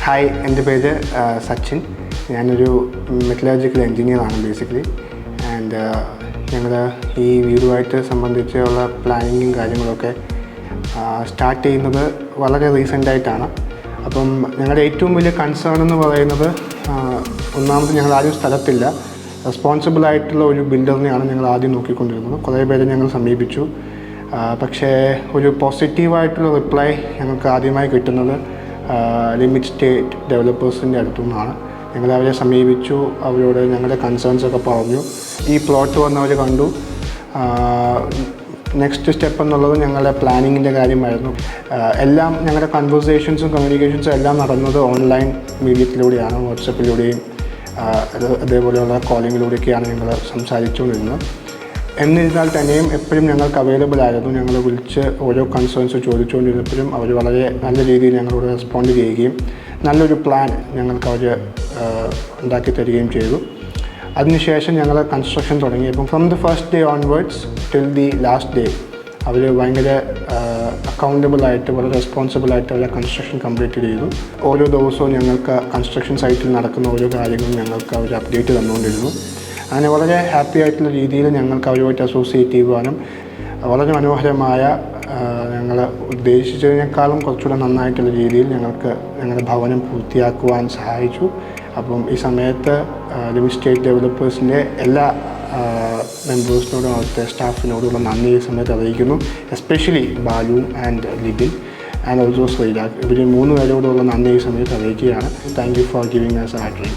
Hi, എൻ്റെ പേര് സച്ചിൻ. ഞാനൊരു മെറ്റലർജിക്കൽ എൻജിനീയറാണ് ബേസിക്കലി. ആൻഡ് ഞങ്ങൾ ഈ വീടുമായിട്ട് സംബന്ധിച്ചുള്ള പ്ലാനിങ്ങും കാര്യങ്ങളൊക്കെ സ്റ്റാർട്ട് ചെയ്യുന്നത് വളരെ റീസെൻ്റായിട്ടാണ്. അപ്പം ഞങ്ങളുടെ ഏറ്റവും വലിയ കൺസേൺ എന്ന് പറയുന്നത്, ഒന്നാമത് ഞങ്ങൾ ആരും സ്ഥലത്തില്ല. റെസ്പോൺസിബിളായിട്ടുള്ള ഒരു ബിൽഡറിനെയാണ് ഞങ്ങൾ ആദ്യം നോക്കിക്കൊണ്ടിരുന്നത്. കുറേ പേരെ ഞങ്ങൾ സമീപിച്ചു. പക്ഷേ ഒരു പോസിറ്റീവായിട്ടുള്ള റിപ്ലൈ ഞങ്ങൾക്ക് ആദ്യമായി കിട്ടുന്നത് ലിമിറ്റ് സ്റ്റേറ്റ് ഡെവലപ്പേഴ്സിൻ്റെ അടുത്തു നിന്നാണ്. ഞങ്ങൾ അവരെ സമീപിച്ചു, അവരോട് ഞങ്ങളുടെ കൺസേൺസൊക്കെ പറഞ്ഞു. ഈ പ്ലോട്ട് വന്നവർ കണ്ടു. നെക്സ്റ്റ് സ്റ്റെപ്പ് എന്നുള്ളത് ഞങ്ങളുടെ പ്ലാനിങ്ങിൻ്റെ കാര്യമായിരുന്നു. എല്ലാം ഞങ്ങളുടെ കൺവേഴ്സേഷൻസും കമ്മ്യൂണിക്കേഷൻസും എല്ലാം നടന്നത് ഓൺലൈൻ മീഡിയത്തിലൂടെയാണ്. വാട്സപ്പിലൂടെയും അതേപോലെയുള്ള കോളിങ്ങിലൂടെയൊക്കെയാണ് ഞങ്ങൾ സംസാരിച്ചുകൊണ്ടിരുന്നത്. എന്നിരുന്നാൽ തന്നെയും എപ്പോഴും ഞങ്ങൾക്ക് അവൈലബിൾ ആയിരുന്നു. ഞങ്ങൾ വിളിച്ച് ഓരോ കൺസേൺസ് ചോദിച്ചുകൊണ്ടിരുന്നപ്പോഴും അവർ വളരെ നല്ല രീതിയിൽ ഞങ്ങളോട് റെസ്പോണ്ട് ചെയ്യുകയും നല്ലൊരു പ്ലാൻ ഞങ്ങൾക്ക് അവർ ഉണ്ടാക്കി തരികയും ചെയ്തു. അതിനുശേഷം ഞങ്ങൾ കൺസ്ട്രക്ഷൻ തുടങ്ങിയപ്പം from the first day onwards till the last day അവർ ഭയങ്കര അക്കൗണ്ടബിളായിട്ട് വളരെ റെസ്പോൺസിബിളായിട്ട് അവരെ കൺസ്ട്രക്ഷൻ കംപ്ലീറ്റ് ചെയ്തു. ഓരോ ദിവസവും ഞങ്ങൾക്ക് കൺസ്ട്രക്ഷൻ സൈറ്റിൽ നടക്കുന്ന ഓരോ കാര്യങ്ങളും ഞങ്ങൾക്ക് അവർ അപ്ഡേറ്റ് തന്നുകൊണ്ടിരുന്നു. അങ്ങനെ വളരെ ഹാപ്പി ആയിട്ടുള്ള രീതിയിൽ ഞങ്ങൾക്ക് അവരുമായിട്ട് അസോസിയേറ്റ് ചെയ്യുവാനും വളരെ മനോഹരമായ, ഞങ്ങൾ ഉദ്ദേശിച്ചതിനേക്കാളും കുറച്ചുകൂടെ നന്നായിട്ടുള്ള രീതിയിൽ ഞങ്ങൾക്ക് ഞങ്ങളുടെ ഭവനം പൂർത്തിയാക്കുവാൻ സഹായിച്ചു. അപ്പം ഈ സമയത്ത് ലിമിറ്റ് സ്റ്റേറ്റ് ഡെവലപ്പേഴ്സിൻ്റെ എല്ലാ മെമ്പേഴ്സിനോടും അവിടുത്തെ സ്റ്റാഫിനോടുള്ള നന്ദി ഈ സമയത്ത് അറിയിക്കുന്നു. Especially Balu and Libin and also Sreerag. ഇവർ 3 പേരോടുള്ള നന്ദി ഈ സമയത്ത് അറിയിക്കുകയാണ്. Thank you for giving us a dream.